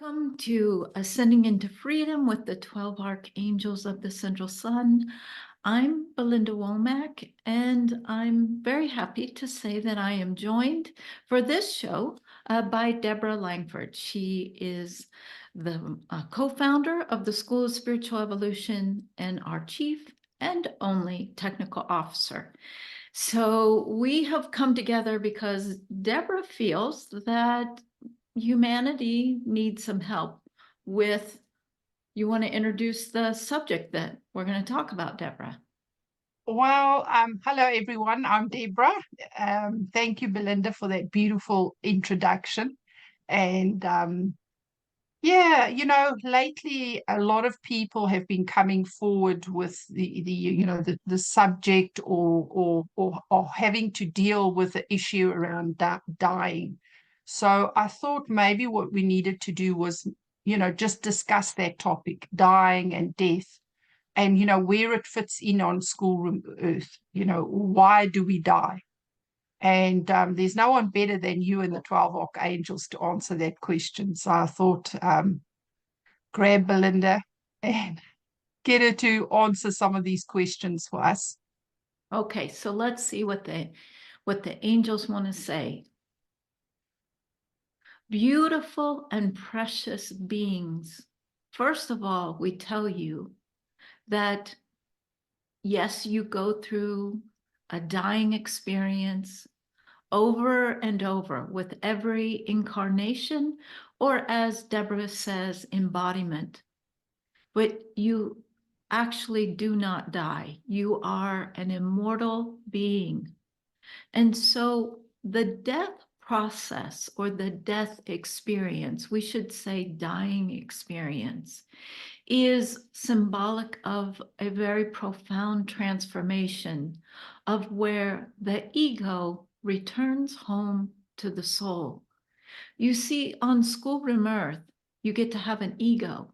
Welcome to Ascending into Freedom with the 12 Archangels of the Central Sun. I'm Belinda Womack, and I'm very happy to say that I am joined for this show by Deborah Langford. She is the co-founder of the School of Spiritual Evolution and our chief and only technical officer. So we have come together because Deborah feels that humanity needs some help with. You want to introduce the subject that we're going to talk about, Deborah? Well, hello everyone. I'm Deborah. Thank you, Belinda, for that beautiful introduction. And yeah, lately a lot of people have been coming forward with the subject or having to deal with the issue around dying. So I thought maybe what we needed to do was, just discuss that topic, dying and death, and where it fits in on schoolroom earth. Why do we die? And there's no one better than you and the 12 archangels to answer that question. So I thought, grab Belinda and get her to answer some of these questions for us. Okay, so let's see what the angels want to say. Beautiful and precious beings. First of all, we tell you that yes, you go through a dying experience over and over with every incarnation, or as Deborah says, embodiment. But you actually do not die. You are an immortal being. And so the death process, or the death experience, we should say dying experience, is symbolic of a very profound transformation of where the ego returns home to the soul. You see, on schoolroom earth, you get to have an ego.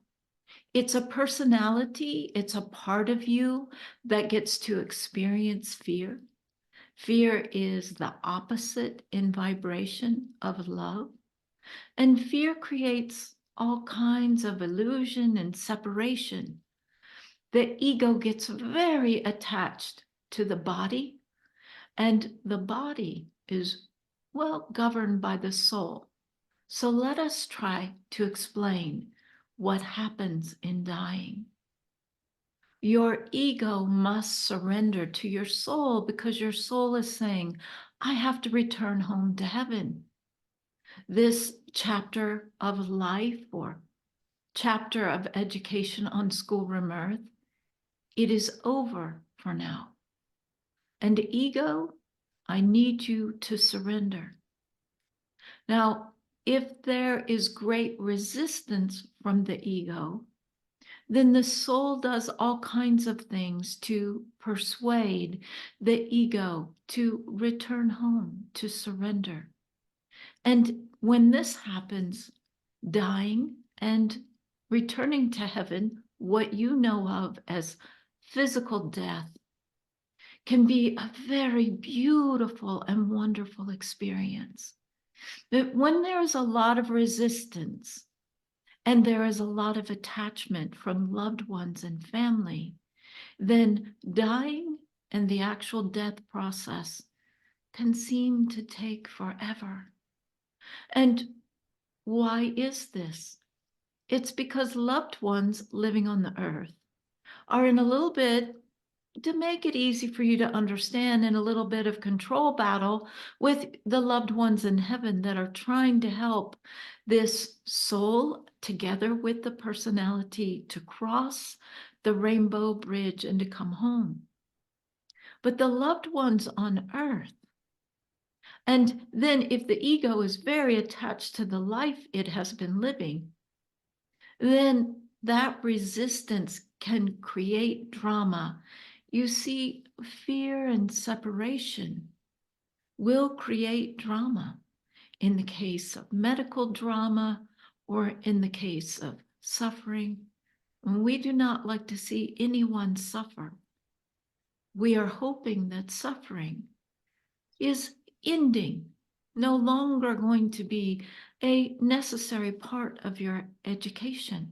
It's a personality, it's a part of you that gets to experience fear. Fear is the opposite in vibration of love. And fear creates all kinds of illusion and separation. The ego gets very attached to the body, and the body is, well, governed by the soul. So let us try to explain what happens in dying. Your ego must surrender to your soul because your soul is saying, I have to return home to heaven. This chapter of life, or chapter of education on schoolroom earth, it is over for now. And ego, I need you to surrender. Now, if there is great resistance from the ego, then the soul does all kinds of things to persuade the ego to return home, to surrender. And when this happens, dying and returning to heaven, what you know of as physical death, can be a very beautiful and wonderful experience. But when there is a lot of resistance and there is a lot of attachment from loved ones and family, then dying and the actual death process can seem to take forever. And why is this? It's because loved ones living on the earth are in a little bit, to make it easy for you to understand, in a little bit of control battle with the loved ones in heaven that are trying to help this soul together with the personality to cross the rainbow bridge and to come home. But the loved ones on earth, and then if the ego is very attached to the life it has been living, then that resistance can create drama. You see, fear and separation will create drama in the case of medical drama or in the case of suffering. And we do not like to see anyone suffer. We are hoping that suffering is ending no longer going to be a necessary part of your education.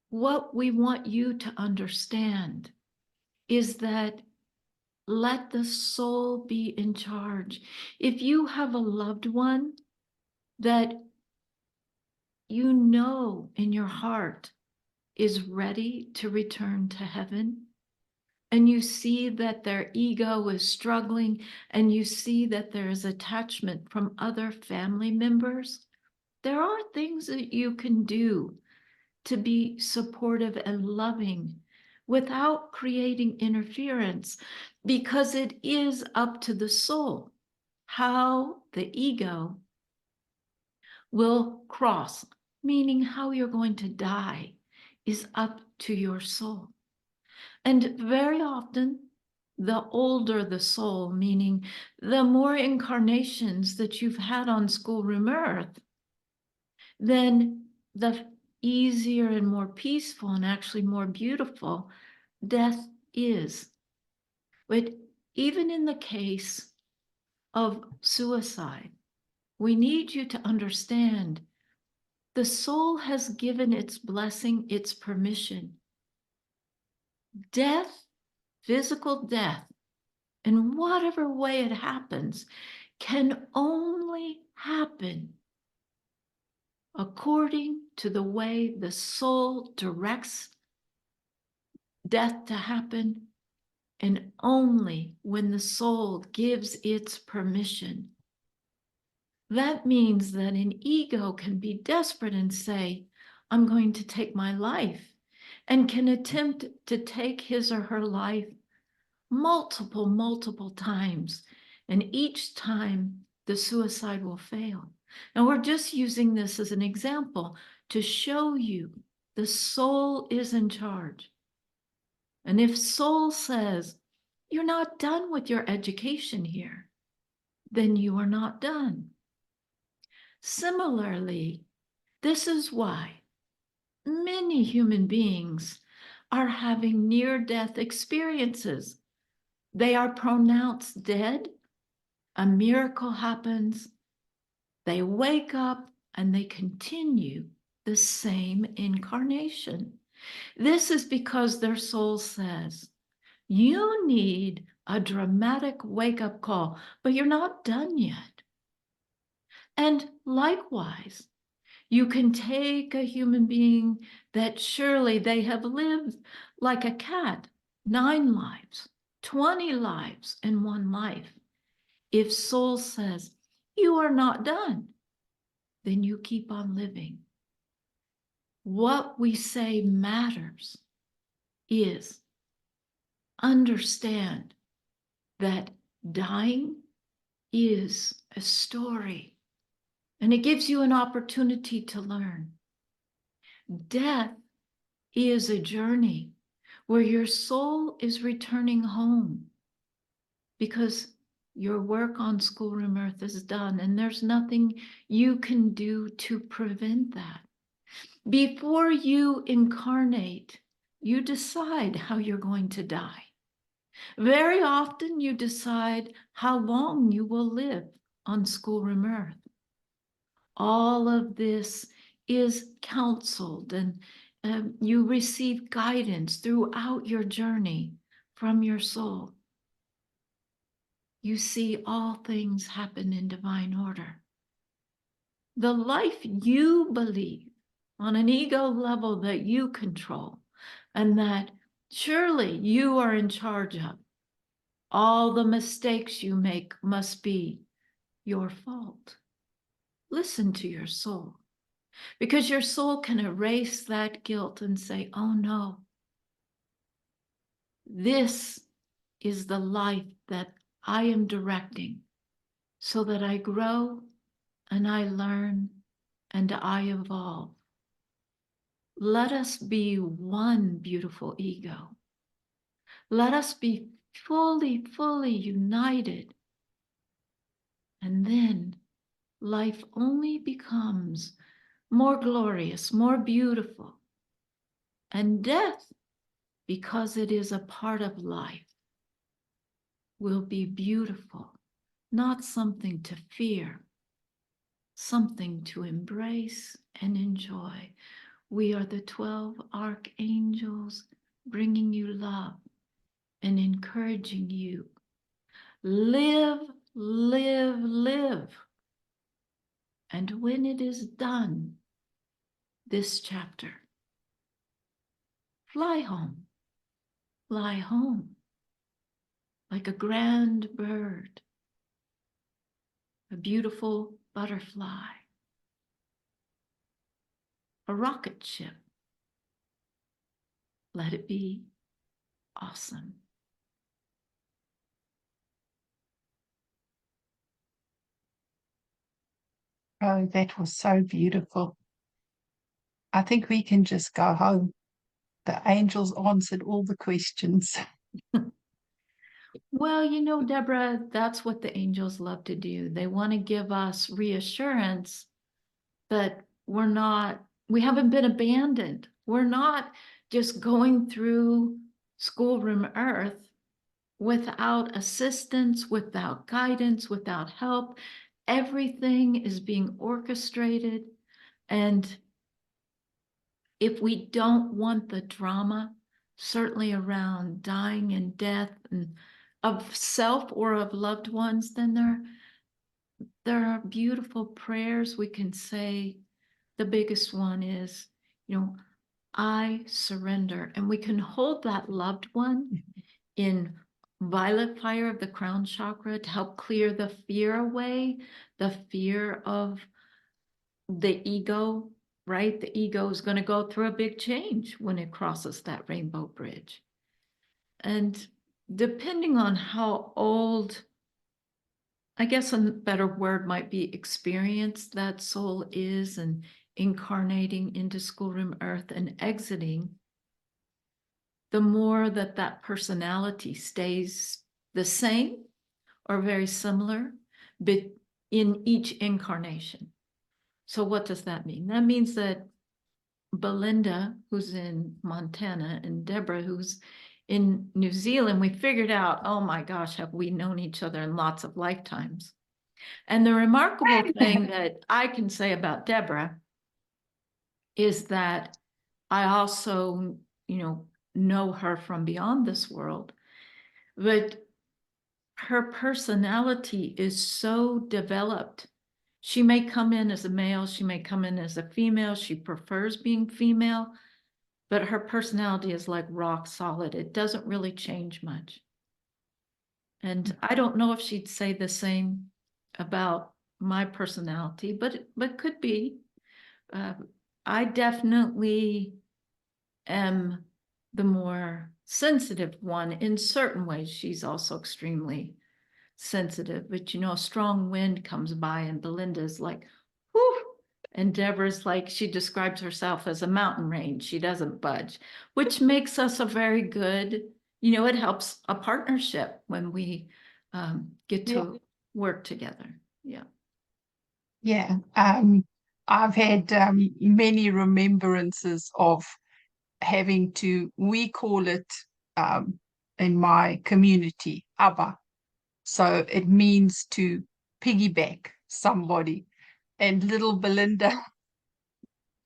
What we want you to understand is that let the soul be in charge. If you have a loved one that you know in your heart is ready to return to heaven, and you see that their ego is struggling, and you see that there is attachment from other family members, there are things that you can do to be supportive and loving without creating interference, because it is up to the soul how the ego will cross, meaning how you're going to die is up to your soul. And very often, the older the soul, meaning the more incarnations that you've had on schoolroom earth, then the easier and more peaceful and actually more beautiful death is. But even in the case of suicide, we need you to understand the soul has given its blessing, its permission. Death, physical death, in whatever way it happens, can only happen according to the way the soul directs death to happen, and only when the soul gives its permission. That means that an ego can be desperate and say, I'm going to take my life, and can attempt to take his or her life multiple times. And each time the suicide will fail. And we're just using this as an example to show you the soul is in charge. And if soul says, you're not done with your education here, then you are not done. Similarly, this is why many human beings are having near-death experiences. They are pronounced dead, a miracle happens, they wake up, and they continue the same incarnation. This is because their soul says, you need a dramatic wake-up call, but you're not done yet. And likewise, you can take a human being that surely they have lived like a cat, 9 lives, 20 lives in one life. If soul says, you are not done, then you keep on living. What we say matters is understand that dying is a story, and it gives you an opportunity to learn. Death is a journey where your soul is returning home because your work on schoolroom earth is done, and there's nothing you can do to prevent that. Before you incarnate, you decide how you're going to die. Very often you decide how long you will live on schoolroom earth. All of this is counseled, and you receive guidance throughout your journey from your soul. You see all things happen in divine order. The life you believe on an ego level that you control and that surely you are in charge of, all the mistakes you make must be your fault. Listen to your soul, because your soul can erase that guilt and say, oh no, this is the life that I am directing so that I grow and I learn and I evolve. Let us be one beautiful ego. Let us be fully united. And then life only becomes more glorious, more beautiful. And death, because it is a part of life, will be beautiful not something to fear, something to embrace and enjoy. We are the 12 archangels bringing you love and encouraging you. Live, live, live. And when it is done, this chapter, fly home, like a grand bird, a beautiful butterfly, a rocket ship. Let it be awesome. Oh, that was so beautiful. I think we can just go home. The angels answered all the questions. Well, you know, Deborah, that's what the angels love to do. They want to give us reassurance that we haven't been abandoned. We're not just going through schoolroom earth without assistance, without guidance, without help. Everything is being orchestrated. And if we don't want the drama, certainly around dying and death and of self or of loved ones, then there are beautiful prayers we can say. The biggest one is, I surrender. And we can hold that loved one in violet fire of the crown chakra to help clear the fear away, the fear of the ego, right? The ego is going to go through a big change when it crosses that rainbow bridge. And depending on how old, I guess a better word might be experience that soul is and incarnating into schoolroom earth and exiting, the more that that personality stays the same or very similar, but in each incarnation. So what does that mean? That means that Belinda, who's in Montana, and Deborah, who's in New Zealand, we figured out, oh my gosh, have we known each other in lots of lifetimes? And the remarkable thing that I can say about Deborah is that I also, know her from beyond this world, but her personality is so developed. She may come in as a male, she may come in as a female, she prefers being female, but her personality is like rock solid. It doesn't really change much. And I don't know if she'd say the same about my personality, but could be. I definitely am the more sensitive one in certain ways. She's also extremely sensitive, but a strong wind comes by and Belinda's like, whoo. And Deborah's like, she describes herself as a mountain range. She doesn't budge, which makes us a very good, it helps a partnership when we get to work together. Yeah. Yeah. I've had many remembrances of having to, we call it in my community, Abba. So it means to piggyback somebody. And little Belinda,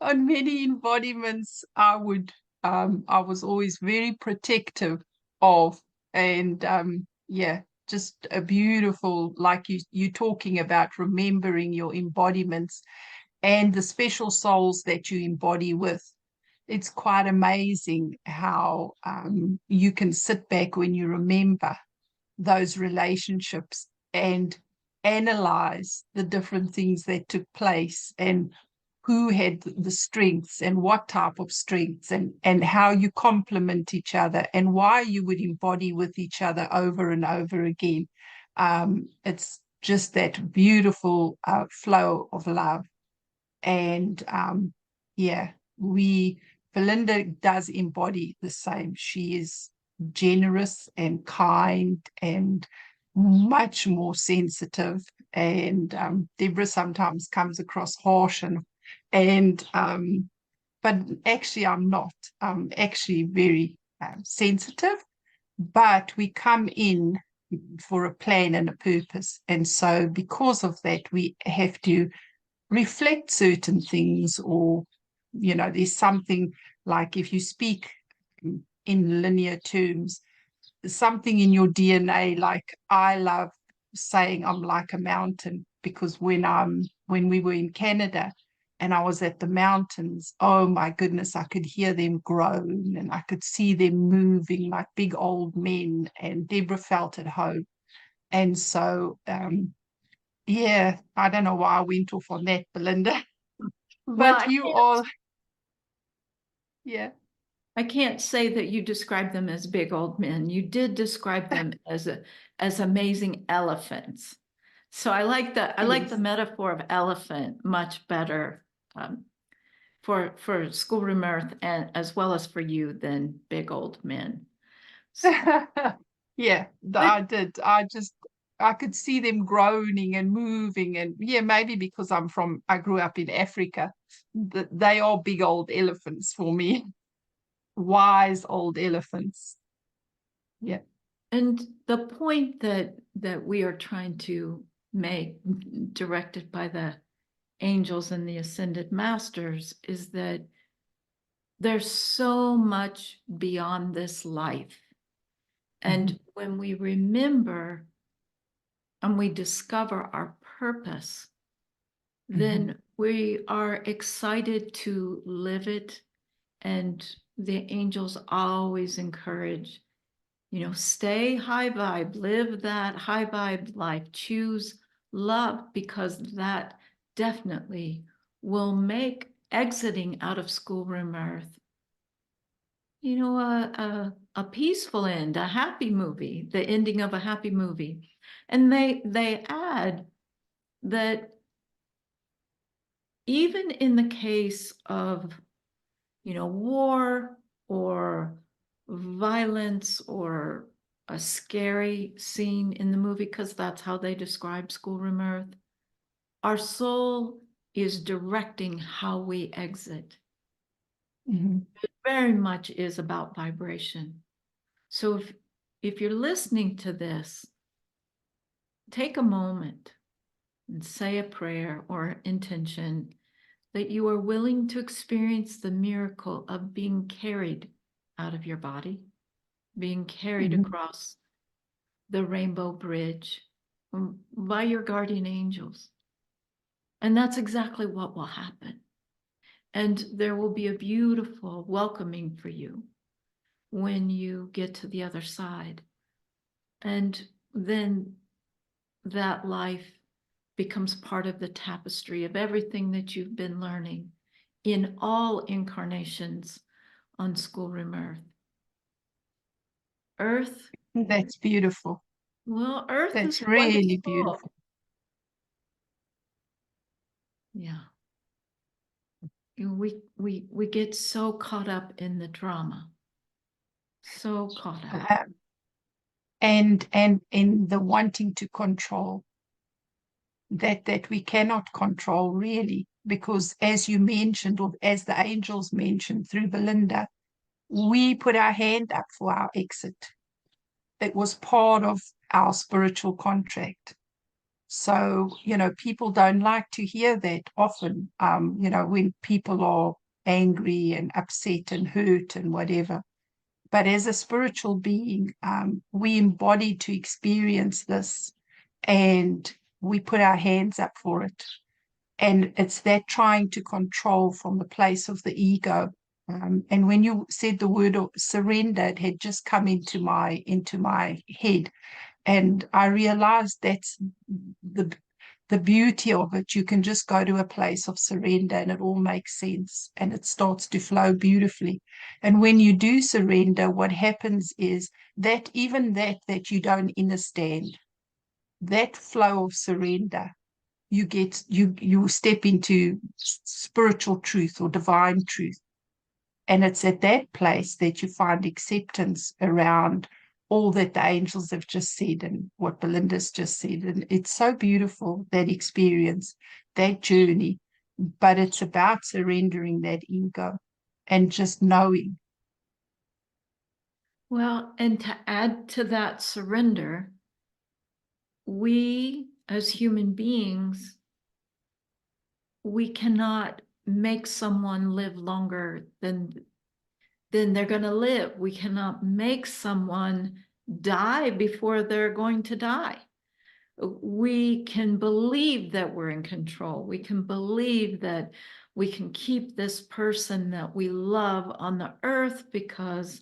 on many embodiments, I was always very protective of, and just a beautiful, like you talking about remembering your embodiments and the special souls that you embody with. It's quite amazing how you can sit back when you remember those relationships and analyze the different things that took place and who had the strengths and what type of strengths and how you complement each other and why you would embody with each other over and over again. It's just that beautiful flow of love. And Belinda does embody the same. She is generous and kind and much more sensitive. And Deborah sometimes comes across harsh and but actually I'm not. I'm actually very sensitive. But we come in for a plan and a purpose. And so because of that, we have to reflect certain things, or, there's something like if you speak in linear terms, something in your DNA, like I love saying I'm like a mountain, because when we were in Canada and I was at the mountains, oh my goodness, I could hear them groan and I could see them moving like big old men, and Deborah felt at home. And so yeah, I don't know why I went off on that, Belinda. Well, But you are, yeah. I can't say that you described them as big old men. You did describe them as amazing elephants. So I like the Yes. metaphor of elephant much better, for schoolroom earth, and as well as for you, than big old men. Yeah, But I did. I could see them groaning and moving, and yeah, maybe because I grew up in Africa, they are big old elephants for me. Wise old elephants. Yeah. and the point that we are trying to make, directed by the angels and the ascended masters, is that there's so much beyond this life. And when we remember and we discover our purpose, then we are excited to live it. And the angels always encourage, stay high vibe, live that high vibe life, choose love, because that definitely will make exiting out of schoolroom earth, a peaceful end, a happy movie, the ending of a happy movie. And they add that even in the case of, war or violence or a scary scene in the movie, because that's how they describe schoolroom earth, our soul is directing how we exit. It very much is about vibration. So if you're listening to this, take a moment and say a prayer or intention that you are willing to experience the miracle of being carried out of your body, being carried across the rainbow bridge by your guardian angels. And that's exactly what will happen. And there will be a beautiful welcoming for you when you get to the other side. And then that life becomes part of the tapestry of everything that you've been learning in all incarnations on schoolroom earth. Earth, That's beautiful. well, earth That's is really wonderful. beautiful. Yeah. We get so caught up in the drama. So caught up. And in the wanting to control that we cannot control, really, because as you mentioned, or as the angels mentioned through Belinda, we put our hand up for our exit. It was part of our spiritual contract. So, people don't like to hear that often, when people are angry and upset and hurt and whatever. But as a spiritual being, we embody to experience this, and we put our hands up for it. And it's that trying to control from the place of the ego. And when you said the word of surrender, it had just come into my head, and I realized that's the beauty of it. You can just go to a place of surrender and it all makes sense and it starts to flow beautifully. And when you do surrender, what happens is that even that you don't understand, that flow of surrender, you step into spiritual truth or divine truth. And it's at that place that you find acceptance around all that the angels have just said and what Belinda's just said. And it's so beautiful, that experience, that journey. But it's about surrendering that ego and just knowing. Well, and to add to that surrender, we as human beings, we cannot make someone live longer than they're going to live. We cannot make someone die before they're going to die. We can believe that we're in control. We can believe that we can keep this person that we love on the earth because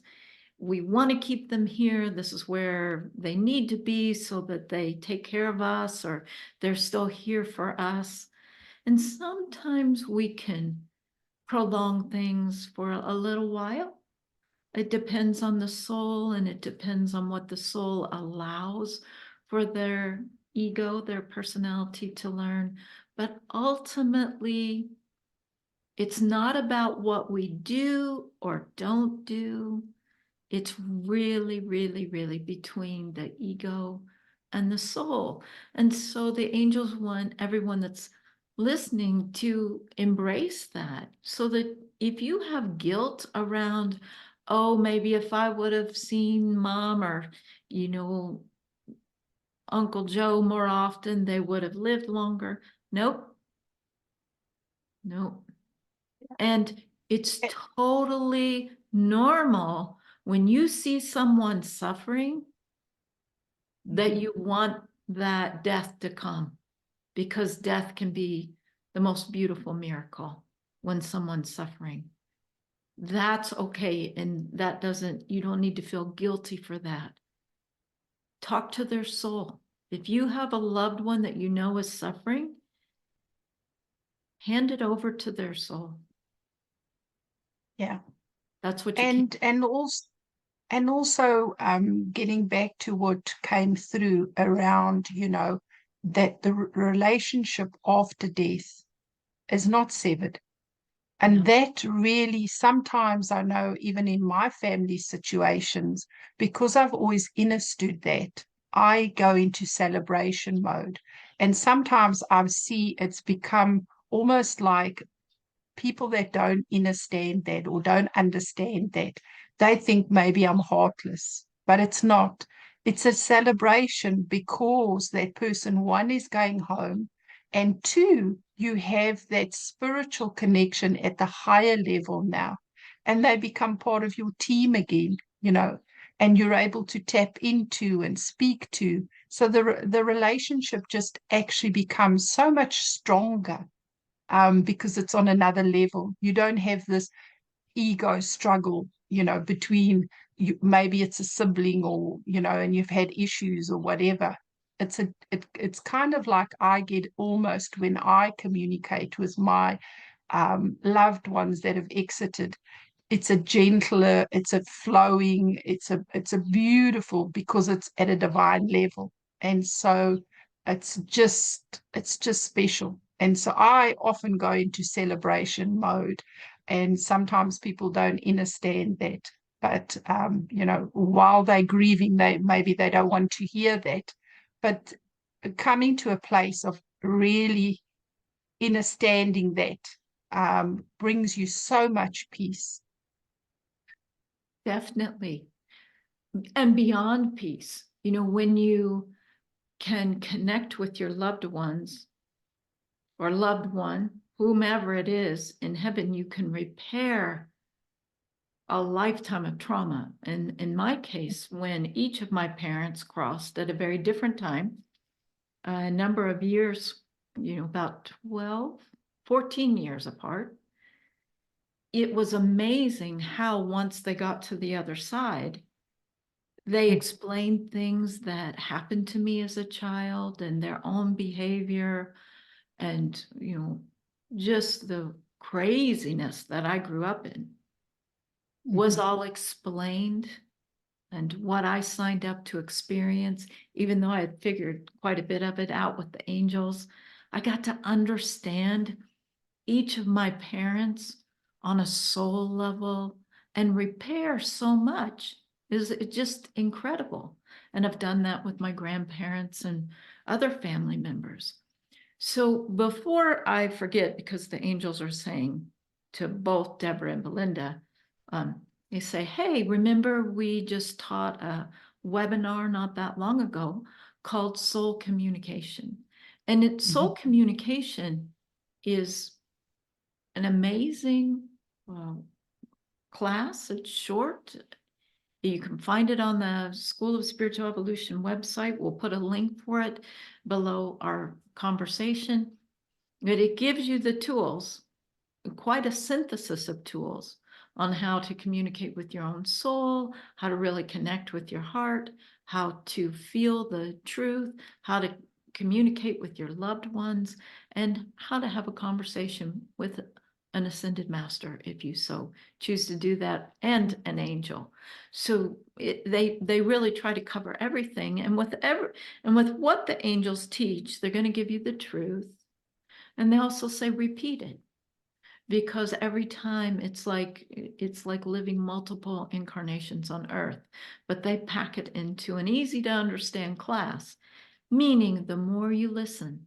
we want to keep them here. This is where they need to be so that they take care of us, or they're still here for us. And sometimes we can prolong things for a little while. It depends on the soul, and it depends on what the soul allows for their ego, their personality to learn. But ultimately, it's not about what we do or don't do. It's really, really, really between the ego and the soul. And so the angels want everyone that's listening to embrace that, so that if you have guilt around, oh, maybe if I would have seen mom or, Uncle Joe more often, they would have lived longer. Nope. Nope. And it's totally normal when you see someone suffering that you want that death to come, because death can be the most beautiful miracle when someone's suffering. That's okay. And you don't need to feel guilty for that. Talk to their soul. If you have a loved one that you know is suffering, hand it over to their soul. Yeah. That's what you can. And also getting back to what came through around, that the relationship after death is not severed. And No. that really, sometimes I know, even in my family situations, because I've always understood that, I go into celebration mode. And sometimes I see it's become almost like people that don't understand that or don't understand that, they think maybe I'm heartless, but it's not. It's a celebration because that person, one, is going home, and two, you have that spiritual connection at the higher level now, and they become part of your team again, and you're able to tap into and speak to. So the relationship just actually becomes so much stronger, because it's on another level. You don't have this ego struggle, between you. Maybe it's a sibling, or, and you've had issues or whatever. It's kind of like I get almost when I communicate with my loved ones that have exited. It's a gentler, it's a flowing, it's a beautiful, because it's at a divine level. And so it's just special. And so I often go into celebration mode, and sometimes people don't understand that. But while they're grieving, they don't want to hear that. But coming to a place of really understanding that brings you so much peace. Definitely. And beyond peace, when you can connect with your loved ones or loved one, whomever it is in heaven, you can repair a lifetime of trauma. And in my case, when each of my parents crossed at a very different time, a number of years, about 12, 14 years apart, it was amazing how once they got to the other side, they explained things that happened to me as a child and their own behavior, and just the craziness that I grew up in was all explained, and what I signed up to experience, even though I had figured quite a bit of it out with the angels, I got to understand each of my parents on a soul level and repair so much. Is it just incredible? And I've done that with my grandparents and other family members. So before I forget, because the angels are saying to both Deborah and Belinda, they say, hey, remember we just taught a webinar not that long ago called soul communication. And soul communication is an amazing class. It's short. You can find it on the School of Spiritual Evolution website. We'll put a link for it below our conversation. But it gives you the tools, quite a synthesis of tools on how to communicate with your own soul, how to really connect with your heart, how to feel the truth, how to communicate with your loved ones, and how to have a conversation with an ascended master if you so choose to do that, and an angel. So they really try to cover everything, and with what the angels teach, they're going to give you the truth, and they also say repeat it, because every time it's like living multiple incarnations on earth, but they pack it into an easy to understand class, meaning the more you listen,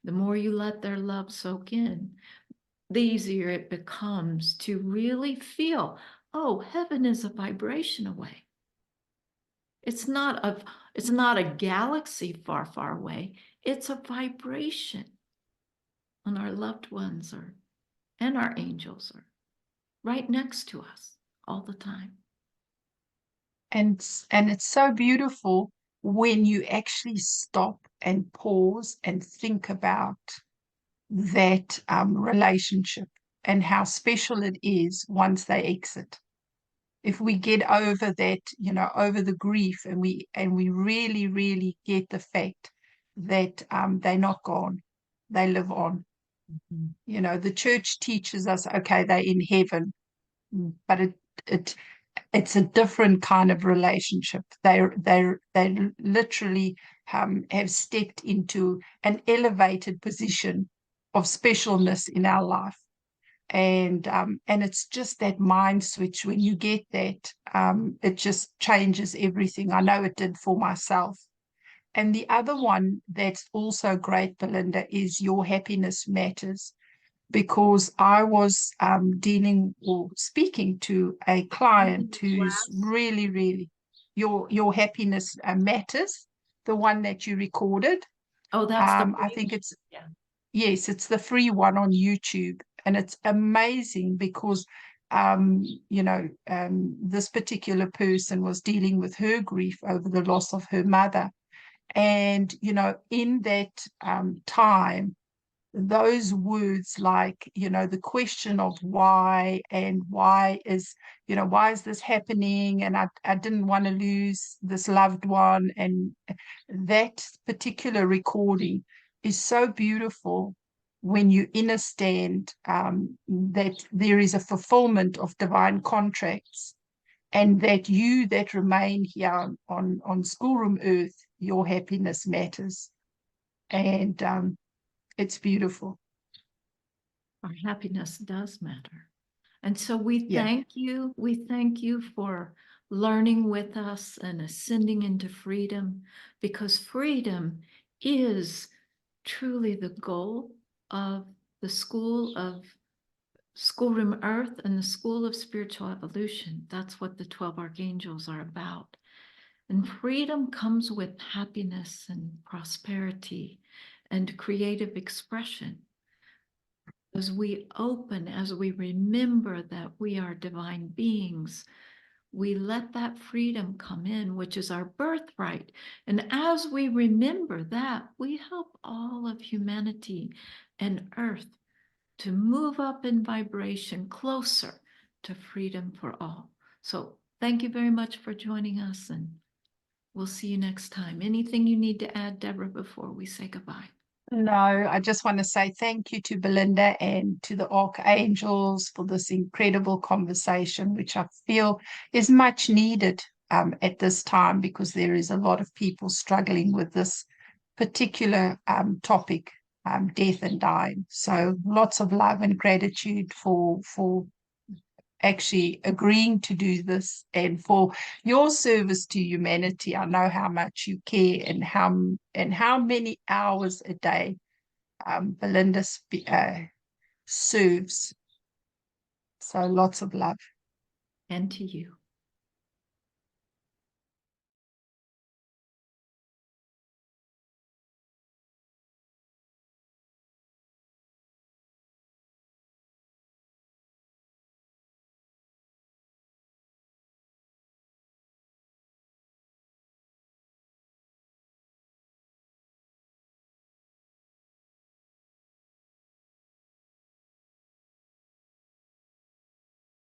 the more you let their love soak in, the easier it becomes to really feel, oh, heaven is a vibration away. It's not a galaxy far, far away. It's a vibration. And our loved ones and our angels are right next to us all the time. And it's so beautiful when you actually stop and pause and think about that relationship and how special it is once they exit. If we get over that, over the grief, and we really, really get the fact that they're not gone, they live on. The church teaches us, okay, they're in heaven, but it's a different kind of relationship. They literally have stepped into an elevated position of specialness in our life, and it's just that mind switch. When you get that, it just changes everything. I know it did for myself. And the other one that's also great, Belinda, is Your Happiness Matters, because I was dealing or speaking to a client who's really, really, Your Happiness Matters, the one that you recorded. Oh, that's the I think it's, yeah. yes, it's the free one on YouTube, and it's amazing because this particular person was dealing with her grief over the loss of her mother, and in that time, those words like, the question of why, and why is this happening, and I didn't want to lose this loved one, and that particular recording is so beautiful when you understand that there is a fulfillment of divine contracts, and that you that remain here on schoolroom earth, your happiness matters. And it's beautiful. Our happiness does matter. And so we Yeah. thank you. We thank you for learning with us and ascending into freedom, because freedom is truly the goal of the Schoolroom Earth and the School of Spiritual Evolution. That's what the 12 Archangels are about. And freedom comes with happiness and prosperity and creative expression. As we open, as we remember that we are divine beings, we let that freedom come in, which is our birthright. And as we remember that, we help all of humanity and Earth to move up in vibration closer to freedom for all. So thank you very much for joining us, and we'll see you next time. Anything you need to add, Deborah, before we say goodbye? No, I just want to say thank you to Belinda and to the Archangels for this incredible conversation, which I feel is much needed at this time, because there is a lot of people struggling with this particular topic, death and dying. So lots of love and gratitude for actually agreeing to do this, and for your service to humanity. I know how much you care, and how many hours a day Belinda serves. So lots of love. And to you.